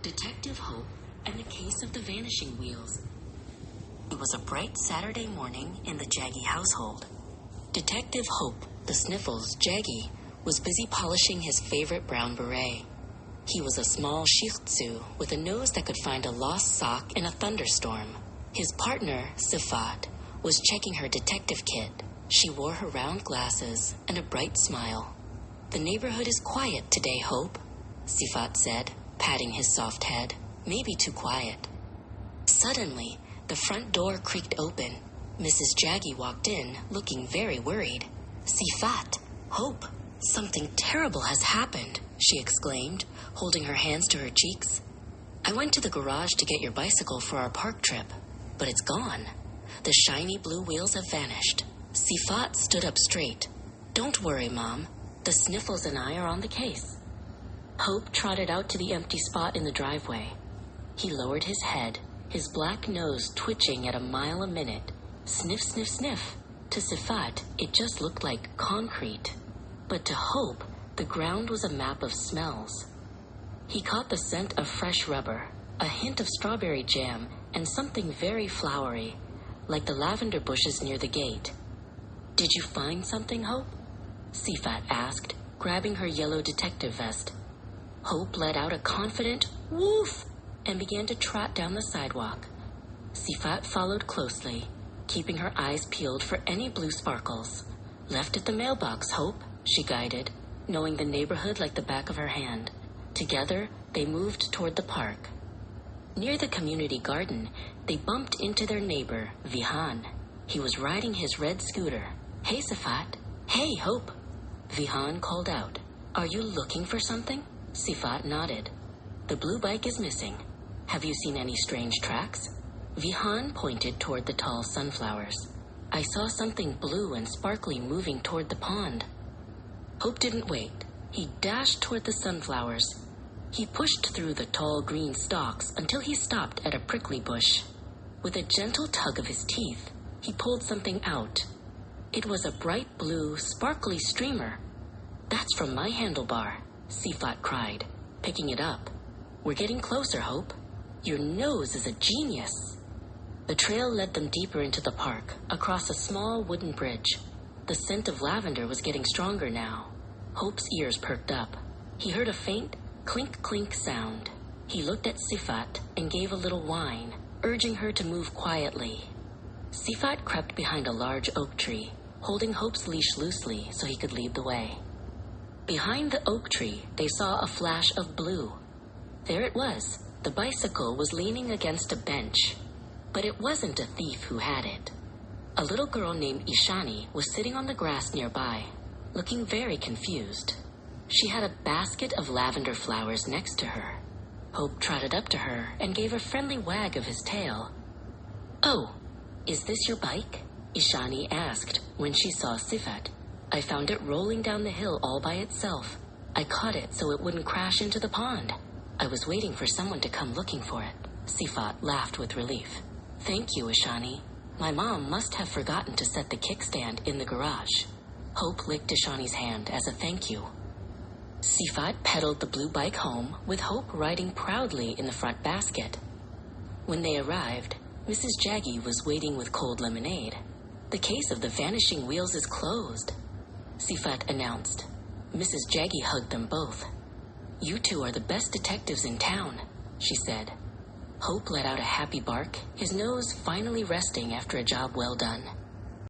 Detective Hope and the Case of the Vanishing Wheels. It was a bright Saturday morning in the Jaggy household. Detective Hope, the Sniffles, Jaggy, was busy polishing his favorite brown beret. He was a small Shih Tzu with a nose that could find a lost sock in a thunderstorm. His partner, Sifat, was checking her detective kit. She wore her round glasses and a bright smile. "The neighborhood is quiet today, Hope," Sifat said, patting his soft head. "Maybe too quiet." Suddenly, the front door creaked open. Mrs. Jaggy walked in, looking very worried. "Sifat, Hope, something terrible has happened," she exclaimed, holding her hands to her cheeks. "I went to the garage to get your bicycle for our park trip, but it's gone. The shiny blue wheels have vanished." Sifat stood up straight. "Don't worry, Mom. The Sniffles and I are on the case." Hope trotted out to the empty spot in the driveway. He lowered his head, his black nose twitching at a mile a minute. Sniff, sniff, sniff. To Sifat, it just looked like concrete. But to Hope, the ground was a map of smells. He caught the scent of fresh rubber, a hint of strawberry jam, and something very flowery, like the lavender bushes near the gate. "Did you find something, Hope?" Sifat asked, grabbing her yellow detective vest. Hope let out a confident woof and began to trot down the sidewalk. Sifat followed closely, keeping her eyes peeled for any blue sparkles. "Left at the mailbox, Hope," she guided, knowing the neighborhood like the back of her hand. Together, they moved toward the park. Near the community garden, they bumped into their neighbor, Vihan. He was riding his red scooter. "Hey, Sifat." "Hey, Hope," Vihan called out. "Are you looking for something?" Sifat nodded. "The blue bike is missing. Have you seen any strange tracks?" Vihan pointed toward the tall sunflowers. "I saw something blue and sparkly moving toward the pond." Hope didn't wait. He dashed toward the sunflowers. He pushed through the tall green stalks until he stopped at a prickly bush. With a gentle tug of his teeth, he pulled something out. It was a bright blue, sparkly streamer. "That's from my handlebar," Sifat cried, picking it up. "We're getting closer, Hope. Your nose is a genius." The trail led them deeper into the park, across a small wooden bridge. The scent of lavender was getting stronger now. Hope's ears perked up. He heard a faint clink-clink sound. He looked at Sifat and gave a little whine, urging her to move quietly. Sifat crept behind a large oak tree, holding Hope's leash loosely so he could lead the way. Behind the oak tree, they saw a flash of blue. There it was. The bicycle was leaning against a bench. But it wasn't a thief who had it. A little girl named Ishani was sitting on the grass nearby, looking very confused. She had a basket of lavender flowers next to her. Hope trotted up to her and gave a friendly wag of his tail. "Oh, is this your bike?" Ishani asked when she saw Sifat. "I found it rolling down the hill all by itself. I caught it so it wouldn't crash into the pond. I was waiting for someone to come looking for it." Sifat laughed with relief. "Thank you, Ishani. My mom must have forgotten to set the kickstand in the garage." Hope licked Ishani's hand as a thank you. Sifat pedaled the blue bike home, with Hope riding proudly in the front basket. When they arrived, Mrs. Jaggy was waiting with cold lemonade. "The case of the vanishing wheels is closed," Sifat announced. Mrs. Jaggy hugged them both. "You two are the best detectives in town," she said. Hope let out a happy bark, his nose finally resting after a job well done.